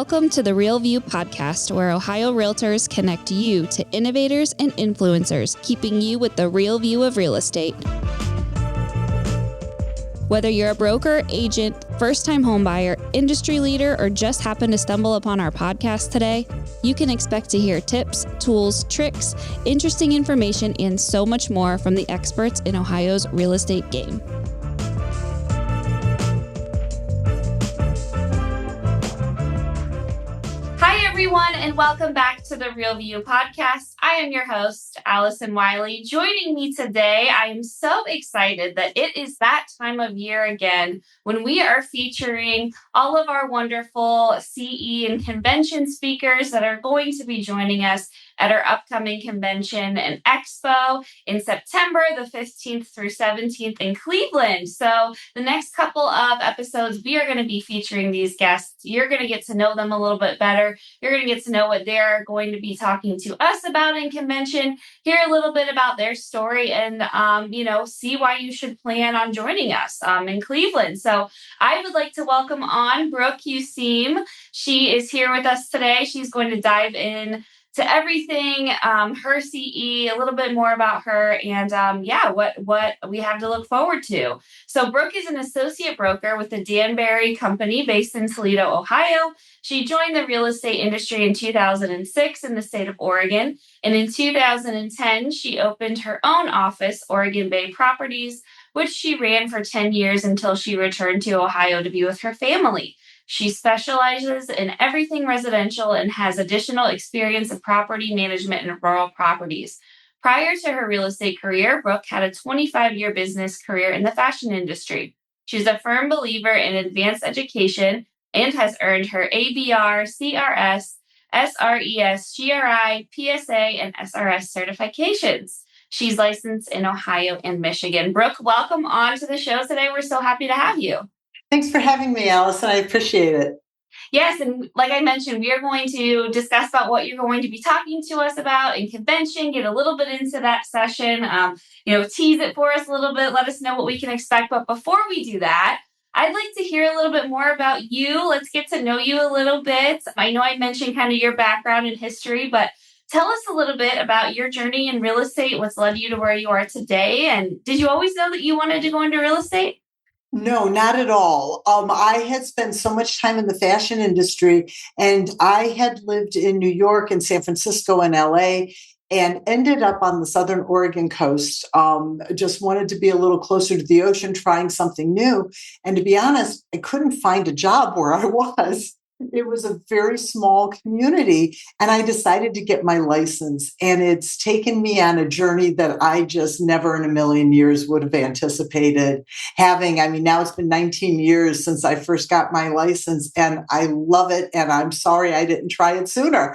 Welcome to the Real View podcast, where Ohio Realtors connect you to innovators and influencers, keeping you with the real view of real estate. Whether you're a broker, agent, first-time homebuyer, industry leader, or just happen to stumble upon our podcast today, you can expect to hear tips, tools, tricks, interesting information, and so much more from the experts in Ohio's real estate game. Hi, everyone, and welcome back to the Real View podcast. I am your host, Allison Wiley. Joining me today, I am so excited that it is that time of year again when we are featuring all of our wonderful CE and convention speakers that are going to be joining us at our upcoming Convention and Expo in September, the 15th through 17th in Cleveland. So the next couple of episodes, we are going to be featuring these guests. You're going to get to know them a little bit better. You're going to get to know what they're going to be talking to us about in convention, hear a little bit about their story, and, see why you should plan on joining us in Cleveland. So I would like to welcome on Brooke Yussim. She is here with us today. She's going to dive in to everything, her CE, a little bit more about her, and what we have to look forward to. So Brooke is an associate broker with the Danbury Company based in Toledo, Ohio. She joined the real estate industry in 2006 in the state of Oregon, and in 2010, she opened her own office, Oregon Bay Properties, which she ran for 10 years until she returned to Ohio to be with her family. She specializes in everything residential and has additional experience in property management and rural properties. Prior to her real estate career, Brooke had a 25-year business career in the fashion industry. She's a firm believer in advanced education and has earned her ABR, CRS, SRES, GRI, PSA, and SRS certifications. She's licensed in Ohio and Michigan. Brooke, welcome on to the show today. We're so happy to have you. Thanks for having me, Allison. I appreciate it. Yes, and like I mentioned, we are going to discuss about what you're going to be talking to us about in convention, get a little bit into that session, tease it for us a little bit, let us know what we can expect. But before we do that, I'd like to hear a little bit more about you. Let's get to know you a little bit. I know I mentioned kind of your background and history, but tell us a little bit about your journey in real estate, what's led you to where you are today. And did you always know that you wanted to go into real estate? No, not at all. I had spent so much time in the fashion industry, and I had lived in New York and San Francisco and LA and ended up on the Southern Oregon coast. Just wanted to be a little closer to the ocean, trying something new. And to be honest, I couldn't find a job where I was. It was a very small community, and I decided to get my license. And it's taken me on a journey that I just never in a million years would have anticipated having. I mean, now it's been 19 years since I first got my license, and I love it. And I'm sorry I didn't try it sooner.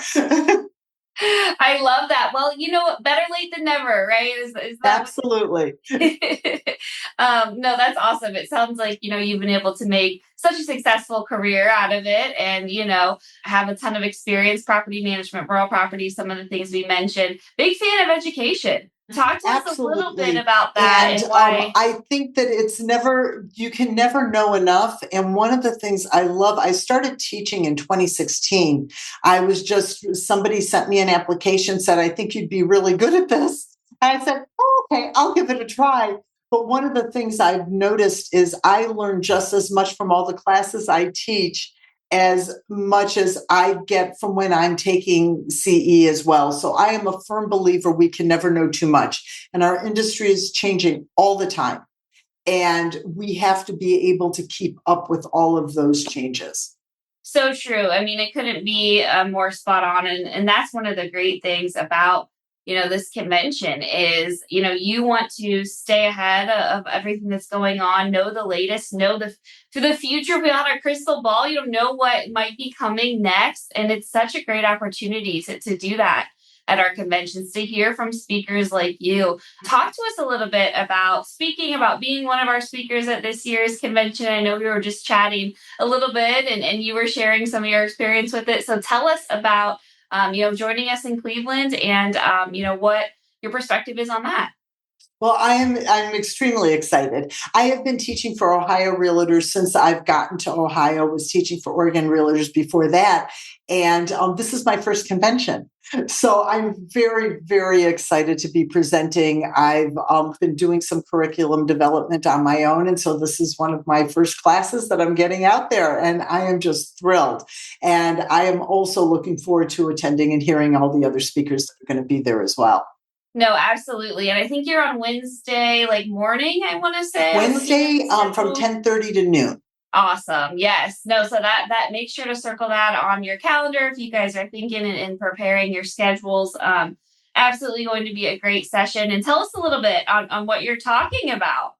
I love that. Well, better late than never, right? Is that Absolutely. No, that's awesome. It sounds like, you've been able to make such a successful career out of it and, have a ton of experience, property management, rural properties, some of the things we mentioned. Big fan of education. Talk to us a little bit about that and why. I think that you can never know enough. And one of the things I love, I started teaching in 2016. Somebody sent me an application, said, I think you'd be really good at this. And I said, oh, okay, I'll give it a try. But one of the things I've noticed is I learn just as much from all the classes I teach as much as I get from when I'm taking CE as well. So I am a firm believer we can never know too much. And our industry is changing all the time. And we have to be able to keep up with all of those changes. So true. I mean, it couldn't be more spot on. And that's one of the great things about this convention is, you want to stay ahead of everything that's going on, know the latest, for the future without a crystal ball, you don't know what might be coming next. And it's such a great opportunity to do that at our conventions, to hear from speakers like you. Talk to us a little bit about being one of our speakers at this year's convention. I know we were just chatting a little bit and you were sharing some of your experience with it. So tell us about joining us in Cleveland and, what your perspective is on that. Well, I'm extremely excited. I have been teaching for Ohio Realtors since I've gotten to Ohio. Was teaching for Oregon Realtors before that, and this is my first convention. So I'm very, very excited to be presenting. I've been doing some curriculum development on my own, and so this is one of my first classes that I'm getting out there, and I am just thrilled. And I am also looking forward to attending and hearing all the other speakers that are going to be there as well. No, absolutely. And I think you're on Wednesday, like morning, I want to say. Wednesday from 10:30 to noon. Awesome. Yes. No, so that make sure to circle that on your calendar if you guys are thinking and preparing your schedules. Absolutely going to be a great session. And tell us a little bit on what you're talking about.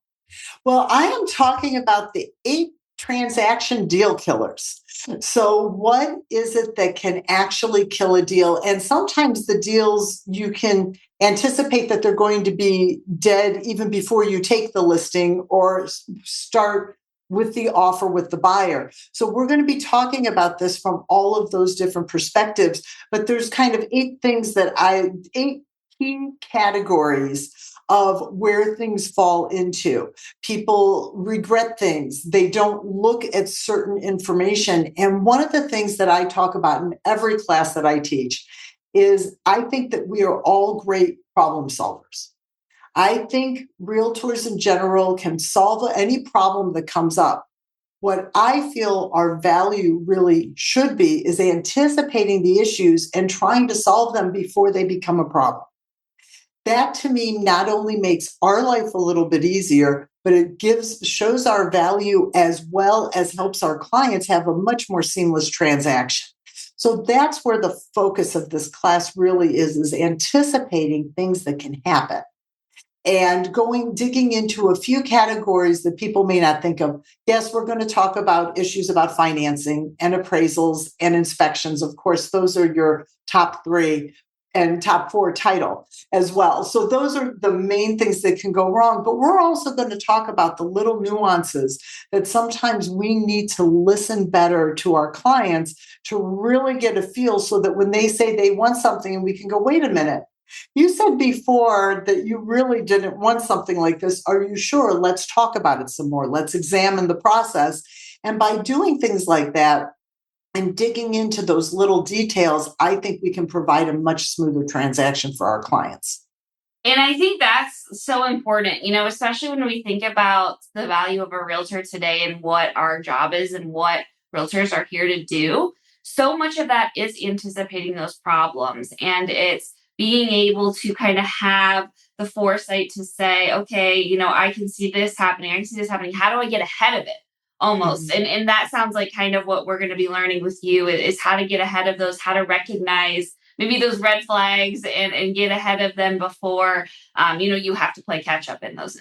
Well, I am talking about the 8 transaction deal killers. So, what is it that can actually kill a deal? And sometimes the deals you can anticipate that they're going to be dead even before you take the listing or start with the offer with the buyer. So, we're going to be talking about this from all of those different perspectives. But there's kind of 8 things that 8 key categories of where things fall into. People regret things. They don't look at certain information. And one of the things that I talk about in every class that I teach is I think that we are all great problem solvers. I think realtors in general can solve any problem that comes up. What I feel our value really should be is anticipating the issues and trying to solve them before they become a problem. That to me not only makes our life a little bit easier, but it shows our value as well as helps our clients have a much more seamless transaction. So that's where the focus of this class really is anticipating things that can happen and digging into a few categories that people may not think of. Yes, we're going to talk about issues about financing and appraisals and inspections. Of course, those are your top 3 and top 4 title as well. So those are the main things that can go wrong. But we're also going to talk about the little nuances that sometimes we need to listen better to our clients to really get a feel so that when they say they want something and we can go, wait a minute, you said before that you really didn't want something like this. Are you sure? Let's talk about it some more. Let's examine the process. And by doing things like that, and digging into those little details, I think we can provide a much smoother transaction for our clients. And I think that's so important, especially when we think about the value of a realtor today and what our job is and what realtors are here to do. So much of that is anticipating those problems, and it's being able to kind of have the foresight to say, okay, I can see this happening. I can see this happening. How do I get ahead of it? Almost. Mhm. And that sounds like kind of what we're going to be learning with you is how to get ahead of those, how to recognize maybe those red flags and get ahead of them before you have to play catch up in those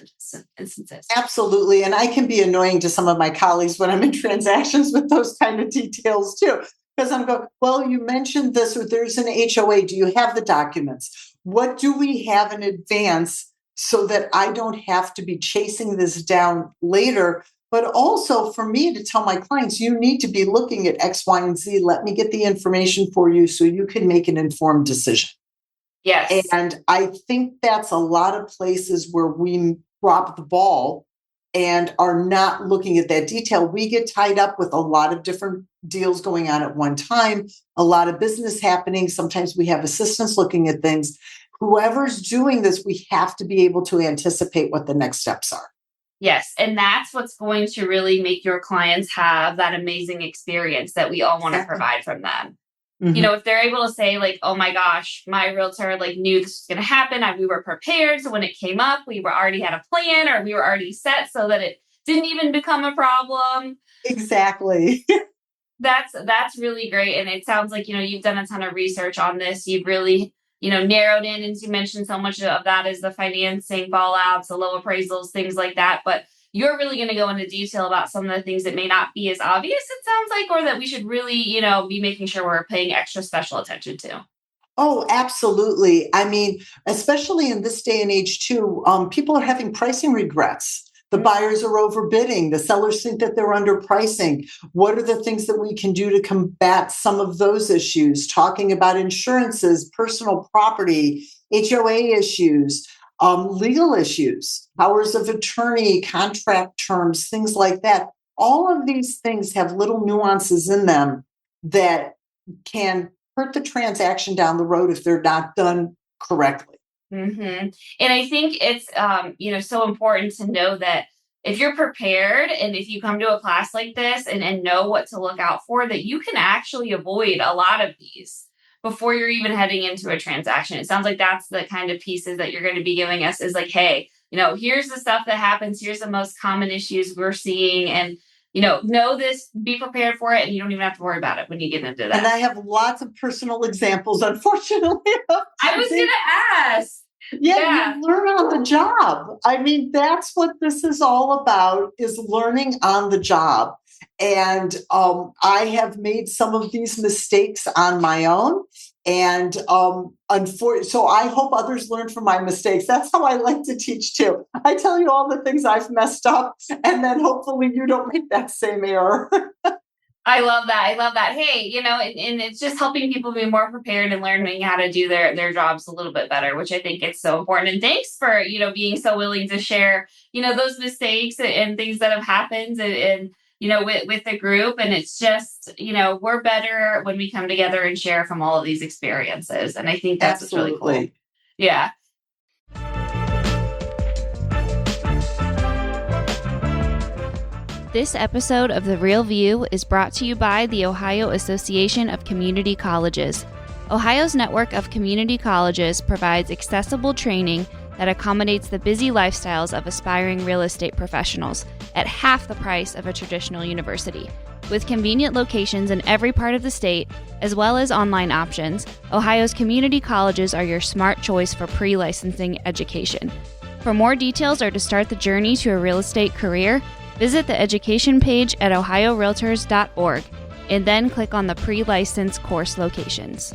instances. Absolutely. And I can be annoying to some of my colleagues when I'm in transactions with those kind of details too. Because I'm going, well, you mentioned this, or there's an HOA. Do you have the documents? What do we have in advance so that I don't have to be chasing this down later? But also for me to tell my clients, you need to be looking at X, Y, and Z. Let me get the information for you so you can make an informed decision. Yes. And I think that's a lot of places where we drop the ball and are not looking at that detail. We get tied up with a lot of different deals going on at one time, a lot of business happening. Sometimes we have assistants looking at things. Whoever's doing this, we have to be able to anticipate what the next steps are. Yes. And that's what's going to really make your clients have that amazing experience that we all want to provide from them. Mhm. If they're able to say like, oh my gosh, my realtor knew this was going to happen. We were prepared. So when it came up, we were already had a plan or we were already set so that it didn't even become a problem. Exactly. That's really great. And it sounds like, you've done a ton of research on this. You've really, narrowed in, and you mentioned so much of that is the financing fallouts, the low appraisals, things like that. But you're really going to go into detail about some of the things that may not be as obvious, it sounds like, or that we should really, be making sure we're paying extra special attention to. Oh, absolutely. I mean, especially in this day and age, too, people are having pricing regrets. The buyers are overbidding. The sellers think that they're underpricing. What are the things that we can do to combat some of those issues? Talking about insurances, personal property, HOA issues. legal issues, powers of attorney, contract terms, things like that. All of these things have little nuances in them that can hurt the transaction down the road if they're not done correctly. Mm-hmm. And I think it's, so important to know that if you're prepared and if you come to a class like this and know what to look out for, that you can actually avoid a lot of these before you're even heading into a transaction. It sounds like that's the kind of pieces that you're going to be giving us is like, hey, here's the stuff that happens. Here's the most common issues we're seeing. And, know this, be prepared for it. And you don't even have to worry about it when you get into that. And I have lots of personal examples, unfortunately. I was going to ask. Yeah, you learn on the job. I mean, that's what this is all about, is learning on the job. And I have made some of these mistakes on my own. And so I hope others learn from my mistakes. That's how I like to teach too. I tell you all the things I've messed up, and then hopefully you don't make that same error. I love that. I love that. Hey, and it's just helping people be more prepared and learning how to do their jobs a little bit better, which I think is so important. And thanks for, being so willing to share, those mistakes and things that have happened and with the group. And it's just, we're better when we come together and share from all of these experiences. And I think that's what's really cool. Yeah. This episode of The Real View is brought to you by the Ohio Association of Community Colleges. Ohio's network of community colleges provides accessible training that accommodates the busy lifestyles of aspiring real estate professionals at half the price of a traditional university. With convenient locations in every part of the state, as well as online options, Ohio's community colleges are your smart choice for pre-licensing education. For more details or to start the journey to a real estate career, visit the education page at ohiorealtors.org and then click on the pre-license course locations.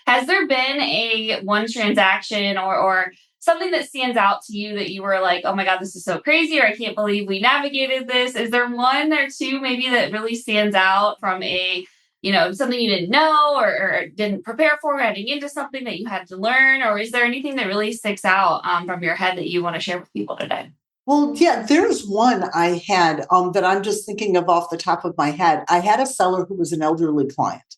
Has there been one transaction or something that stands out to you that you were like, oh my God, this is so crazy, or I can't believe we navigated this? Is there one or two maybe that really stands out from something you didn't know or didn't prepare for heading into something that you had to learn? Or is there anything that really sticks out from your head that you want to share with people today? Well, yeah, there's one I had that I'm just thinking of off the top of my head. I had a seller who was an elderly client,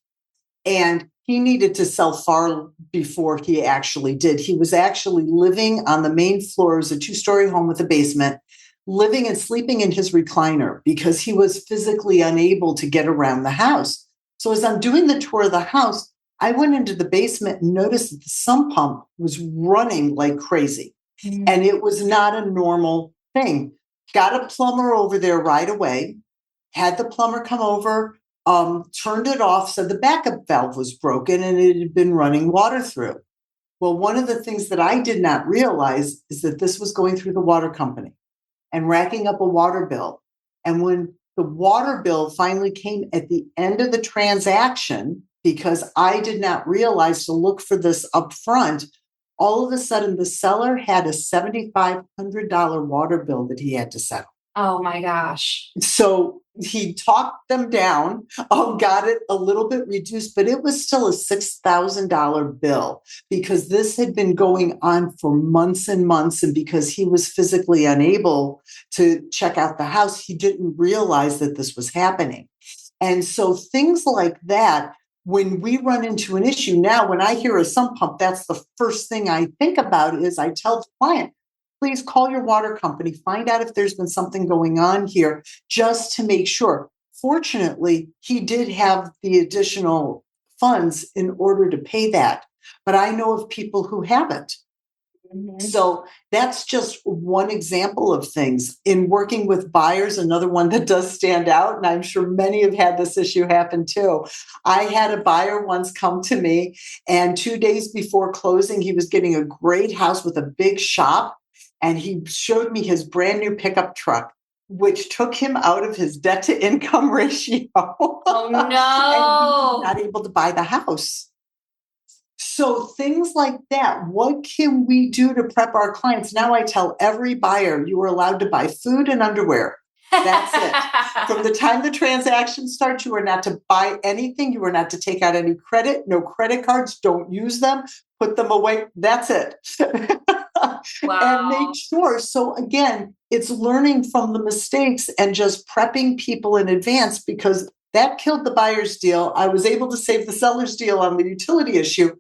and he needed to sell far before he actually did. He was actually living on the main floor. It was a 2-story home with a basement, living and sleeping in his recliner because he was physically unable to get around the house. So as I'm doing the tour of the house, I went into the basement and noticed that the sump pump was running like crazy. And it was not a normal thing. Got a plumber over there right away, had the plumber come over, turned it off, said the backup valve was broken and it had been running water through. Well, one of the things that I did not realize is that this was going through the water company and racking up a water bill. And when the water bill finally came at the end of the transaction, because I did not realize to look for this up front, all of a sudden the seller had a $7,500 water bill that he had to settle. Oh my gosh. So he talked them down, got it a little bit reduced, but it was still a $6,000 bill because this had been going on for months and months. And because he was physically unable to check out the house, he didn't realize that this was happening. And so things like that, when we run into an issue now, when I hear a sump pump, that's the first thing I think about is I tell the client, please call your water company, find out if there's been something going on here just to make sure. Fortunately, he did have the additional funds in order to pay that. But I know of people who haven't. Mm-hmm. So that's just one example of things. In working with buyers, another one that does stand out, and I'm sure many have had this issue happen too. I had a buyer once come to me, and 2 days before closing, he was getting a great house with a big shop. And he showed me his brand new pickup truck, which took him out of his debt to income ratio. Oh, no. And he was not able to buy the house. So things like that, what can we do to prep our clients? Now I tell every buyer you are allowed to buy food and underwear. That's it. From the time the transaction starts, you are not to buy anything. You are not to take out any credit, no credit cards. Don't use them. Put them away. That's it. Wow. And make sure. So again, it's learning from the mistakes and just prepping people in advance, because that killed the buyer's deal. I was able to save the seller's deal on the utility issue.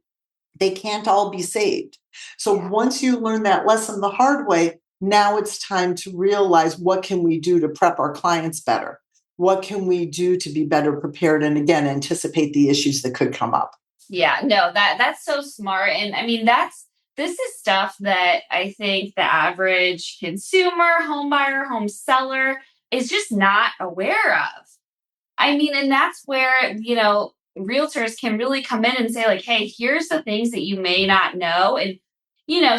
They can't all be saved. So once you learn that lesson the hard way, now it's time to realize, what can we do to prep our clients better? What can we do to be better prepared? And again, anticipate the issues that could come up. Yeah, no, that's so smart. And I mean, this is stuff that I think the average consumer, home buyer, home seller is just not aware of. I mean, and that's where, realtors can really come in and say, like, hey, here's the things that you may not know. And,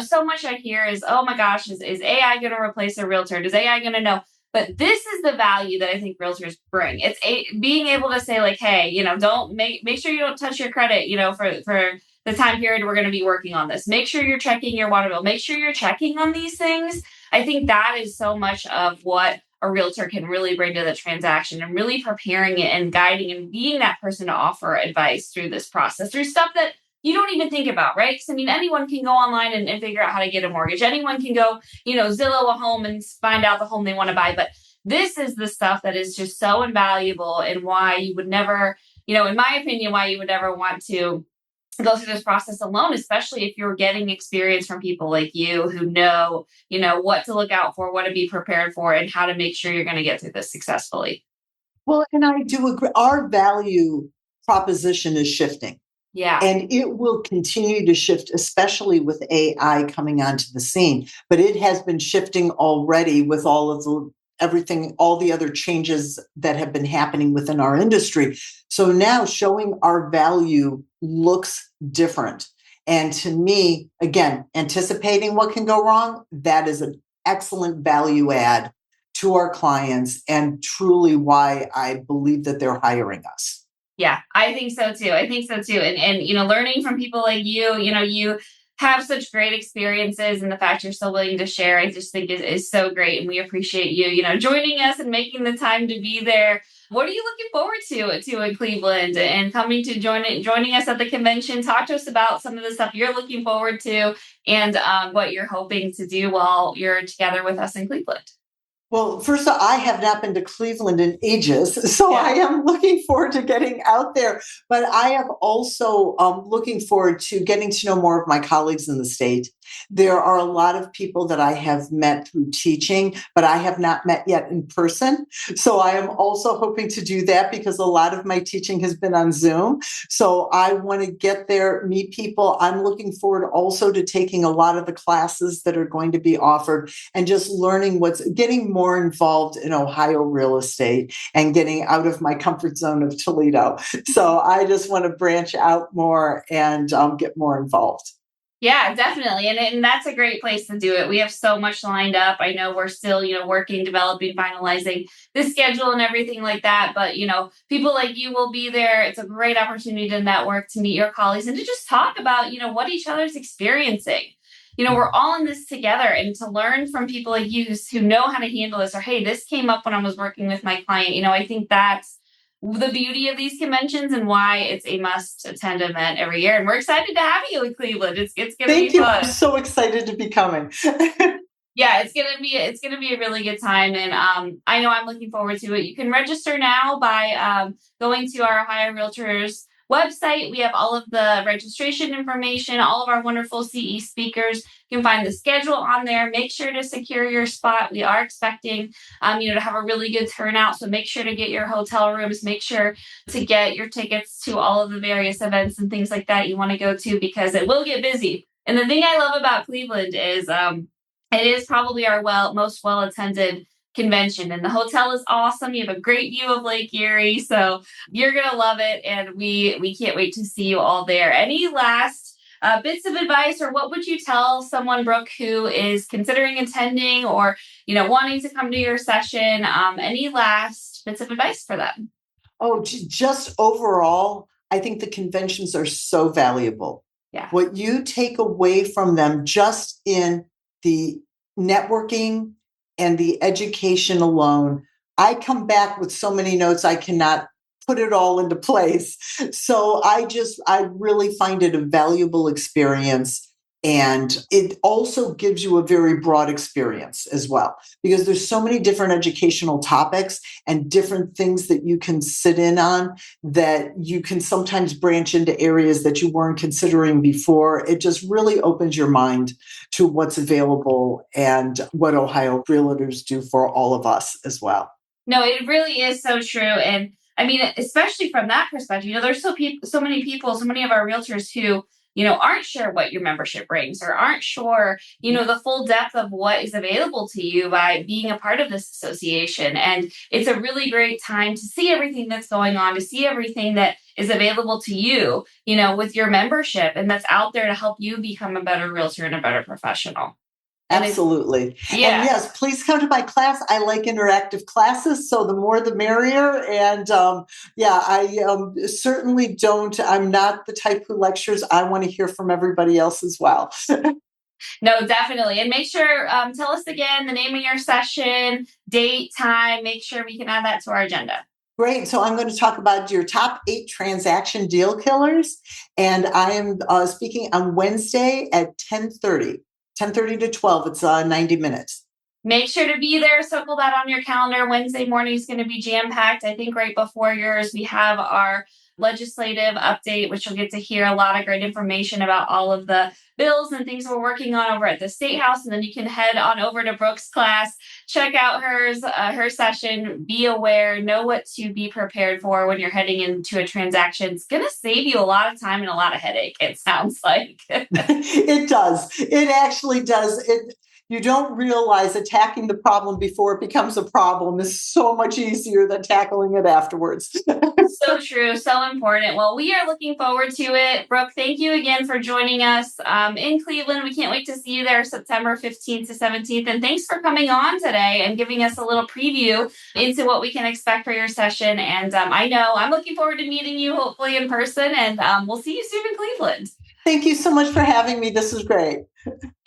so much I hear is, oh my gosh, is AI going to replace a realtor? Does AI going to know? But this is the value that I think realtors bring. It's being able to say, like, hey, don't make sure you don't touch your credit, for the time period we're going to be working on this. Make sure you're checking your water bill. Make sure you're checking on these things. I think that is so much of what a realtor can really bring to the transaction, and really preparing it and guiding and being that person to offer advice through this process, through stuff that you don't even think about, right? Because I mean, anyone can go online and figure out how to get a mortgage. Anyone can go, Zillow a home and find out the home they want to buy. But this is the stuff that is just so invaluable, and why you would never, in my opinion, why you would never want to go through this process alone, especially if you're getting experience from people like you who know, what to look out for, what to be prepared for, and how to make sure you're going to get through this successfully. Well, and I do agree. Our value proposition is shifting. Yeah. And it will continue to shift, especially with AI coming onto the scene. But it has been shifting already with all of everything, all the other changes that have been happening within our industry. So now showing our value looks different. And to me, again, anticipating what can go wrong, that is an excellent value add to our clients, and truly why I believe that they're hiring us. Yeah, I think so too. And learning from people like you have such great experiences, and the fact you're so willing to share, I just think is so great. And we appreciate you, joining us and making the time to be there. What are you looking forward to in Cleveland, and coming to joining us at the convention? Talk to us about some of the stuff you're looking forward to, and what you're hoping to do while you're together with us in Cleveland. Well, first of all, I have not been to Cleveland in ages, so I am looking forward to getting out there. But I am also looking forward to getting to know more of my colleagues in the state. There are a lot of people that I have met through teaching, but I have not met yet in person. So I am also hoping to do that, because a lot of my teaching has been on Zoom. So I want to get there, meet people. I'm looking forward also to taking a lot of the classes that are going to be offered, and just learning getting more involved in Ohio real estate, and getting out of my comfort zone of Toledo. So I just want to branch out more and get more involved. Yeah, definitely. And that's a great place to do it. We have so much lined up. I know we're still, working, developing, finalizing the schedule and everything like that. But, people like you will be there. It's a great opportunity to network, to meet your colleagues, and to just talk about, what each other's experiencing. We're all in this together, and to learn from people like you who know how to handle this, or, hey, this came up when I was working with my client. I think that's the beauty of these conventions, and why it's a must attend event every year. And we're excited to have you in Cleveland. It's going to be fun. Thank you. I'm so excited to be coming. Yeah, it's gonna be a really good time, and I know I'm looking forward to it. You can register now by going to our Ohio Realtors website. We have all of the registration information, all of our wonderful CE speakers. You can find the schedule on there. Make sure to secure your spot. We are expecting, to have a really good turnout. So make sure to get your hotel rooms. Make sure to get your tickets to all of the various events and things like that you want to go to, because it will get busy. And the thing I love about Cleveland is, it is probably our most well-attended convention, and the hotel is awesome. You have a great view of Lake Erie, so you're gonna love it, and we can't wait to see you all there. Any last bits of advice, or what would you tell someone, Brooke, who is considering attending, or wanting to come to your session? Any last bits of advice for them? Oh, just overall, I think the conventions are so valuable. Yeah. What you take away from them, just in the networking and the education alone, I come back with so many notes, I cannot put it all into place. So I really find it a valuable experience. And it also gives you a very broad experience as well, because there's so many different educational topics and different things that you can sit in on that you can sometimes branch into areas that you weren't considering before. It just really opens your mind to what's available and what Ohio Realtors do for all of us as well. No, it really is so true. And I mean, especially from that perspective, there's so many people, so many of our realtors who, aren't sure what your membership brings or aren't sure, the full depth of what is available to you by being a part of this association. And it's a really great time to see everything that's going on, to see everything that is available to you, with your membership, and that's out there to help you become a better realtor and a better professional. Absolutely. Yeah. And yes, please come to my class. I like interactive classes, so the more the merrier. And I certainly I'm not the type who lectures. I want to hear from everybody else as well. No, definitely. And make sure, tell us again the name of your session, date, time. Make sure we can add that to our agenda. Great. So I'm going to talk about your top 8 transaction deal killers. And I am speaking on Wednesday at 10:30 to 12. It's 90 minutes. Make sure to be there. Circle that on your calendar. Wednesday morning is going to be jam-packed. I think right before yours, we have our legislative update, which you'll get to hear a lot of great information about all of the bills and things we're working on over at the State House. And then you can head on over to Brooke's class, check out her session, be aware, know what to be prepared for when you're heading into a transaction. It's going to save you a lot of time and a lot of headache, it sounds like. It does. It actually does. You don't realize attacking the problem before it becomes a problem is so much easier than tackling it afterwards. So true. So important. Well, we are looking forward to it. Brooke, thank you again for joining us in Cleveland. We can't wait to see you there September 15th to 17th. And thanks for coming on today and giving us a little preview into what we can expect for your session. And I know I'm looking forward to meeting you, hopefully in person. And we'll see you soon in Cleveland. Thank you so much for having me. This was great.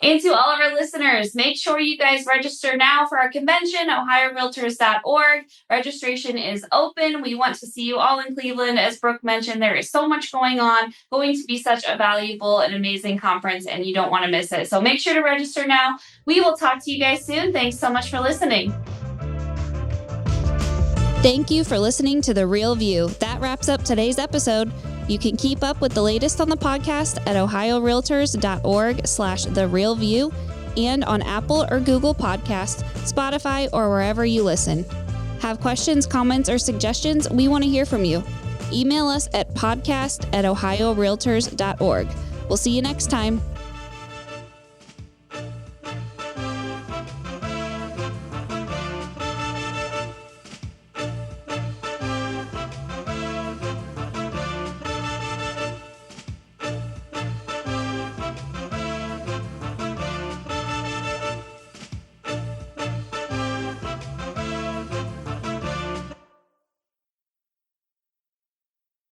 And to all of our listeners, make sure you guys register now for our convention, ohiorealtors.org. Registration is open. We want to see you all in Cleveland. As Brooke mentioned, there is so much going to be such a valuable and amazing conference, and you don't want to miss it. So make sure to register now. We will talk to you guys soon. Thanks so much for listening. Thank you for listening to The Real View. That wraps up today's episode. You can keep up with the latest on the podcast at ohiorealtors.org/therealview and on Apple or Google Podcasts, Spotify, or wherever you listen. Have questions, comments, or suggestions? We want to hear from you. Email us at podcast@ohiorealtors.org. We'll see you next time.